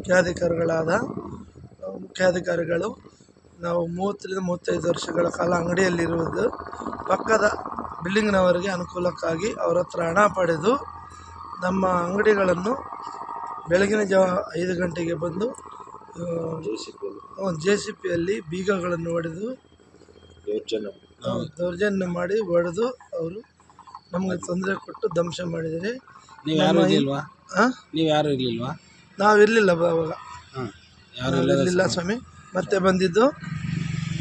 ಮುಖ್ಯಾಧಿಕಾರಿಗಳಾದ ಮುಖ್ಯಾಧಿಕಾರಿಗಳು ನಾವು 30-35 ವರ್ಷಗಳ ಕಾಲ ಅಂಗಡಿಯಲ್ಲಿರುವುದು ಪಕ್ಕದ ಬಿಲ್ಡಿಂಗ್ನವರಿಗೆ ಅನುಕೂಲಕ್ಕಾಗಿ ಅವರ ಹತ್ರ ಹಣ ಪಡೆದು ನಮ್ಮ ಅಂಗಡಿಗಳನ್ನು ಬೆಳಗಿನ ಜಾವ 5 ಗಂಟೆಗೆ ಬಂದು JCPಯಲ್ಲಿ ಬೀಗಗಳನ್ನು ಹೊಡೆದು ದೌರ್ಜನ್ಯ ಮಾಡಿ ಹೊಡೆದು ಅವರು ನಮಗೆ ತೊಂದರೆ ಕೊಟ್ಟು ಧ್ವಂಸ ಮಾಡಿದರೆ. ನೀವು ಯಾರು ಇರಲಿಲ್ವಾ? ನಾವಿರಲಿಲ್ಲ ಅವಾಗ, ಇರಲಿಲ್ಲ ಸ್ವಾಮಿ. ಮತ್ತೆ ಬಂದಿದ್ದು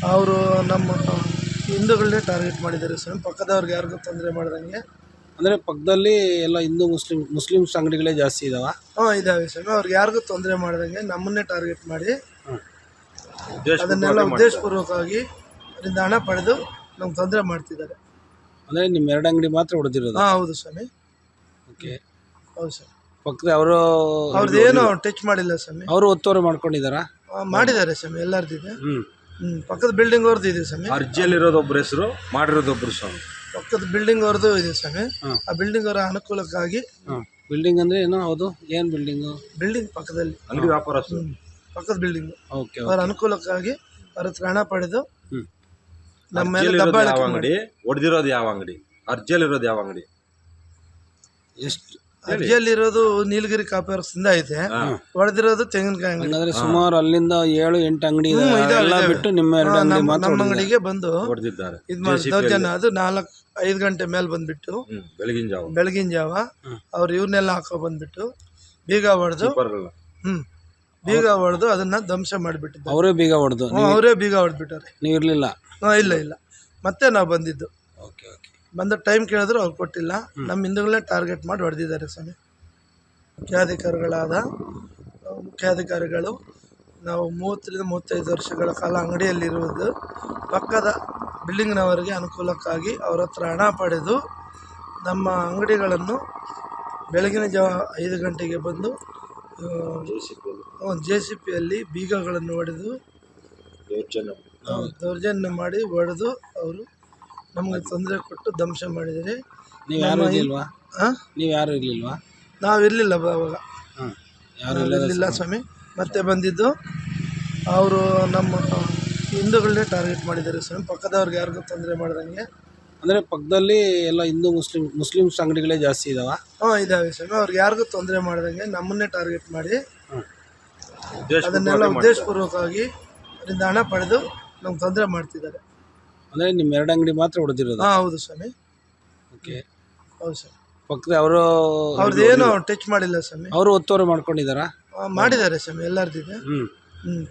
ಅವರು ನಮ್ಮ ಹಿಂದೂಗಳನ್ನೇ ಟಾರ್ಗೆಟ್ ಮಾಡಿದ್ದಾರೆ ಸ್ವಾಮಿ. ಪಕ್ಕದವ್ರಿಗೆ ಯಾರಿಗೂ ತೊಂದರೆ ಮಾಡ್ದಂಗೆ. ಅಂದರೆ ಪಕ್ಕದಲ್ಲಿ ಎಲ್ಲ ಹಿಂದೂ ಮುಸ್ಲಿಮ್ಸ್ ಅಂಗಡಿಗಳೇ ಜಾಸ್ತಿ ಇದಾವ? ಇದಾವೆ ಸ್ವಾಮಿ. ಅವ್ರಿಗೆ ಯಾರಿಗೂ ತೊಂದರೆ ಮಾಡ್ದಂಗೆ ನಮ್ಮನ್ನೇ ಟಾರ್ಗೆಟ್ ಮಾಡಿ ಅದನ್ನೆಲ್ಲ ಉದ್ದೇಶಪೂರ್ವಕವಾಗಿ ಅದರಿಂದ ಹಣ ಪಡೆದು ನಮ್ಗೆ ತೊಂದರೆ ಮಾಡ್ತಿದ್ದಾರೆ. ಅಂದರೆ ನಿಮ್ಮ 2 ಅಂಗಡಿ ಮಾತ್ರ ಹೊಡೆದಿರೋದು? ಹೌದು ಸ್ವಾಮಿ. ಓಕೆ, ಹೌದು ಸರ್. ಪಕ್ಕದ ಅವ್ರದ್ದೇನು ಟಚ್ ಮಾಡಿಲ್ಲ ಸ್ವಾಮಿ. ಅವರು ಒತ್ತುವರಿ ಮಾಡ್ಕೊಂಡಿದ್ದಾರಾ? ಮಾಡಿದ್ದಾರೆ ಸ್ವಾಮಿ, ಎಲ್ಲರದಿದೆ. ಪಕ್ಕದ ಬಿಲ್ಡಿಂಗ್ ಅವ್ರದ್ದು ಇದೆ ಸ್ವಾಮಿ. ಅರ್ಜಿಯಲ್ಲಿರೋದು ಒಬ್ಬರ ಹೆಸರು, ಮಾಡಿರೋದು ಒಬ್ಬರು ಸ್ವಾಮಿ. ಪಕ್ಕದ ಬಿಲ್ಡಿಂಗ್ ಅವ್ರದ್ದು ಇದೆ ಸ್ವಾಮಿ. ಆ ಬಿಲ್ಡಿಂಗ್ ಅವರ ಅನುಕೂಲಕ್ಕಾಗಿ. ಬಿಲ್ಡಿಂಗ್ ಅಂದ್ರೆ ಏನು? ಹೌದು, ಏನು ಬಿಲ್ಡಿಂಗು? ಬಿಲ್ಡಿಂಗ್ ಪಕ್ಕದಲ್ಲಿ ಅಂಗಡಿ ವ್ಯಾಪಾರ ಪಕ್ಕದ ಬಿಲ್ಡಿಂಗ್. ಓಕೆ, ಅವರ ಅನುಕೂಲಕ್ಕಾಗಿ ಅವ್ರ ಹತ್ರ ಹಣ ಪಡೆದು ನಮ್ಮ ಅಂಗಡಿ ಹೊಡೆದಿರೋದು ಯಾವ ಅಂಗಡಿ? ಅರ್ಜಿಯಲ್ಲಿರೋದು ಯಾವ ಅಂಗಡಿ? ಎಷ್ಟು ಅರ್ಜಿಯಲ್ಲಿರೋದು ನೀಲಗಿರಿ ಕಾಫಿ ಹೌಸ್ದಿಂದ ಐತೆ, ಹೊಡೆದಿರೋದು ತೆಂಗಿನಕಾಯಿ ಅಂಗಡಿ. ಹಾಗಾದ್ರೆ ಸುಮಾರು ಅಲ್ಲಿಂದ 7-8 ಅಂಗಡಿ ಎಲ್ಲ ಬಿಟ್ಟು ನಿಮ್ಮ 2 ಅಂಗಡಿ ಮಾತ್ರ ನಮ್ಮ ಅಂಗಡಿಗೆ ಬಂದು ಹೊಡೆದಿದ್ದಾರೆ. ದೌರ್ಜನ್ಯ ಅದು 4-5 ಗಂಟೆ ಮೇಲೆ ಬಂದ್ಬಿಟ್ಟು ಬೆಳಗಿನ ಜಾವ ಅವ್ರು ಇವ್ರನ್ನೆಲ್ಲ ಹಾಕೋ ಬಂದ್ಬಿಟ್ಟು ಬೀಗ ಹೊಡೆದು ಅದನ್ನ ಧ್ವಂಸ ಮಾಡಿಬಿಟ್ಟಿದ್ದಾರೆ. ಅವರೇ ಬೀಗ ಹೊಡೆದ್ಬಿಟ್ಟಾರೆ. ನೀವು ಇರ್ಲಿಲ್ಲ? ಇಲ್ಲ. ಮತ್ತೆ ನಾವು ಬಂದಿದ್ದು. Okay okay. ಬಂದ ಟೈಮ್ ಕೇಳಿದ್ರು ಅವ್ರು ಕೊಟ್ಟಿಲ್ಲ. ನಮ್ಮ ಹಿಂದೂಗಳನ್ನೇ ಟಾರ್ಗೆಟ್ ಮಾಡಿ ಹೊಡೆದಿದ್ದಾರೆ ಸ್ವಾಮಿ. ಮುಖ್ಯಾಧಿಕಾರಿಗಳು ನಾವು 30-35 ವರ್ಷಗಳ ಕಾಲ ಅಂಗಡಿಯಲ್ಲಿರುವುದು ಪಕ್ಕದ ಬಿಲ್ಡಿಂಗ್ನವರಿಗೆ ಅನುಕೂಲಕ್ಕಾಗಿ ಅವರ ಹತ್ರ ಹಣ ಪಡೆದು ನಮ್ಮ ಅಂಗಡಿಗಳನ್ನು ಬೆಳಗಿನ ಜಾವ 5 ಗಂಟೆಗೆ ಬಂದು JCPಯಲ್ಲಿ ಬೀಗಗಳನ್ನು ಹೊಡೆದು ದೌರ್ಜನ್ಯ ಮಾಡಿ ಹೊಡೆದು ಅವರು ನಮಗೆ ತೊಂದರೆ ಕೊಟ್ಟು ಧ್ವಂಸ ಮಾಡಿದರೆ. ನೀವು ಯಾರು ಇರಲಿಲ್ವಾ? ನಾವಿರಲಿಲ್ಲ ಅವಾಗ, ಇರಲಿಲ್ಲ ಸ್ವಾಮಿ. ಮತ್ತೆ ಬಂದಿದ್ದು ಅವರು ನಮ್ಮ ಹಿಂದೂಗಳನ್ನೇ ಟಾರ್ಗೆಟ್ ಮಾಡಿದ್ದಾರೆ ಸ್ವಾಮಿ. ಪಕ್ಕದವ್ರಿಗೆ ಯಾರಿಗೂ ತೊಂದರೆ ಮಾಡ್ದಂಗೆ. ಅಂದರೆ ಪಕ್ಕದಲ್ಲಿ ಎಲ್ಲ ಹಿಂದೂ ಮುಸ್ಲಿಮ್ಸ್ ಅಂಗಡಿಗಳೇ ಜಾಸ್ತಿ ಇದಾವ? ಇದಾವೆ ಸ್ವಾಮಿ. ಅವ್ರಿಗೆ ಯಾರಿಗೂ ತೊಂದರೆ ಮಾಡ್ದಂಗೆ ನಮ್ಮನ್ನೇ ಟಾರ್ಗೆಟ್ ಮಾಡಿ ಅದನ್ನೆಲ್ಲ ಉದ್ದೇಶಪೂರ್ವಕವಾಗಿ ಅದರಿಂದ ಹಣ ಪಡೆದು ನಮ್ಗೆ ತೊಂದರೆ ಮಾಡ್ತಿದ್ದಾರೆ. ಅಂದರೆ ನಿಮ್ಮ 2 ಅಂಗಡಿ ಮಾತ್ರ ಹೊಡೆದಿರೋದು? ಹೌದು ಸ್ವಾಮಿ. ಓಕೆ, ಹೌದು ಸರ್. ಪಕ್ಕದ ಅವ್ರದ್ದೇನು ಟಚ್ ಮಾಡಿಲ್ಲ ಸ್ವಾಮಿ. ಅವರು ಒತ್ತುವರಿ ಮಾಡ್ಕೊಂಡಿದ್ದಾರಾ? ಮಾಡಿದ್ದಾರೆ ಸ್ವಾಮಿ, ಎಲ್ಲರದಿದೆ.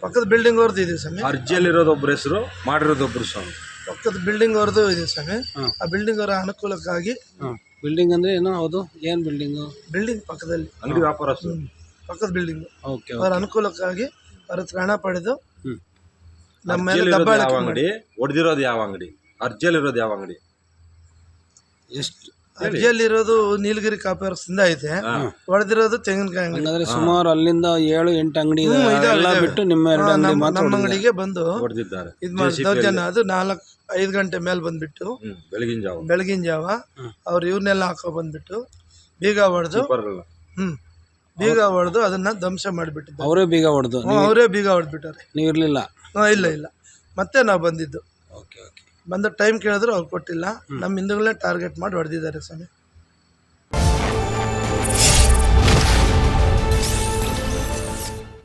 ಪಕ್ಕದ ಬಿಲ್ಡಿಂಗ್ ಅವ್ರದ್ದು ಇದೆ ಸ್ವಾಮಿ. ಅರ್ಜಿಯಲ್ಲಿರೋದು ಒಬ್ಬರ ಹೆಸರು, ಮಾಡಿರೋದು ಒಬ್ಬರು ಸ್ವಾಮಿ. ಪಕ್ಕದ ಬಿಲ್ಡಿಂಗ್ ಅವ್ರದ್ದು ಇದೆ ಸ್ವಾಮಿ. ಆ ಬಿಲ್ಡಿಂಗ್ ಅವರ ಅನುಕೂಲಕ್ಕಾಗಿ. ಬಿಲ್ಡಿಂಗ್ ಅಂದ್ರೆ ಏನು? ಹೌದು, ಏನು ಬಿಲ್ಡಿಂಗು? ಬಿಲ್ಡಿಂಗ್ ಪಕ್ಕದಲ್ಲಿ ಅಂಗಡಿ ವ್ಯಾಪಾರ ಪಕ್ಕದ ಬಿಲ್ಡಿಂಗ್. ಓಕೆ. ಅವರ ಅನುಕೂಲಕ್ಕಾಗಿ ಅವ್ರ ಹತ್ರ ಹಣ ಪಡೆದು ನಮ್ಮ ಅಂಗಡಿ ಹೊಡೆದಿರೋದು ಯಾವ ಅಂಗಡಿ? ಅರ್ಜಿಯಲ್ಲಿರೋದು ಯಾವ ಅಂಗಡಿ? ಎಷ್ಟು ಅರ್ಜಿಯಲ್ಲಿರೋದು ನೀಲಗಿರಿ ಕಾಫಿ ಹೌಸ್ದಿಂದ ಐತೆ, ಹೊಡೆದಿರೋದು ತೆಂಗಿನಕಾಯಿ ಅಂಗಡಿ. ಹಾಗಾದ್ರೆ ಸುಮಾರು ಅಲ್ಲಿಂದ 7-8 ಅಂಗಡಿ ಎಲ್ಲ ಬಿಟ್ಟು ನಿಮ್ಮ 2 ಅಂಗಡಿ ಮಾತ್ರ ನಮ್ಮ ಅಂಗಡಿಗೆ ಬಂದು ಹೊಡೆದಿದ್ದಾರೆ. ದೌರ್ಜನ್ಯ ಅದು 4-5 ಗಂಟೆ ಮೇಲೆ ಬಂದ್ಬಿಟ್ಟು ಬೆಳಗಿನ ಜಾವ ಅವ್ರು ಇವ್ರನ್ನೆಲ್ಲ ಹಾಕೋ ಬಂದ್ಬಿಟ್ಟು ಬೀಗ ಹೊಡೆದು ಅದನ್ನ ಧ್ವಂಸ ಮಾಡಿಬಿಟ್ಟಿದ್ದಾರೆ. ಅವರೇ ಬೀಗ ಹೊಡೆದ್ಬಿಟ್ಟಾರೆ. ನೀವು ಇರ್ಲಿಲ್ಲ? ಇಲ್ಲ. ಮತ್ತೆ ನಾವು ಬಂದಿದ್ದು. Okay okay. ಬಂದ ಟೈಮ್ ಕೇಳಿದ್ರು ಅವ್ರು ಕೊಟ್ಟಿಲ್ಲ. ನಮ್ಮ ಹಿಂದೂಗಳನ್ನೇ ಟಾರ್ಗೆಟ್ ಮಾಡಿ ಹೊಡೆದಿದ್ದಾರೆ ಸ್ವಾಮಿ.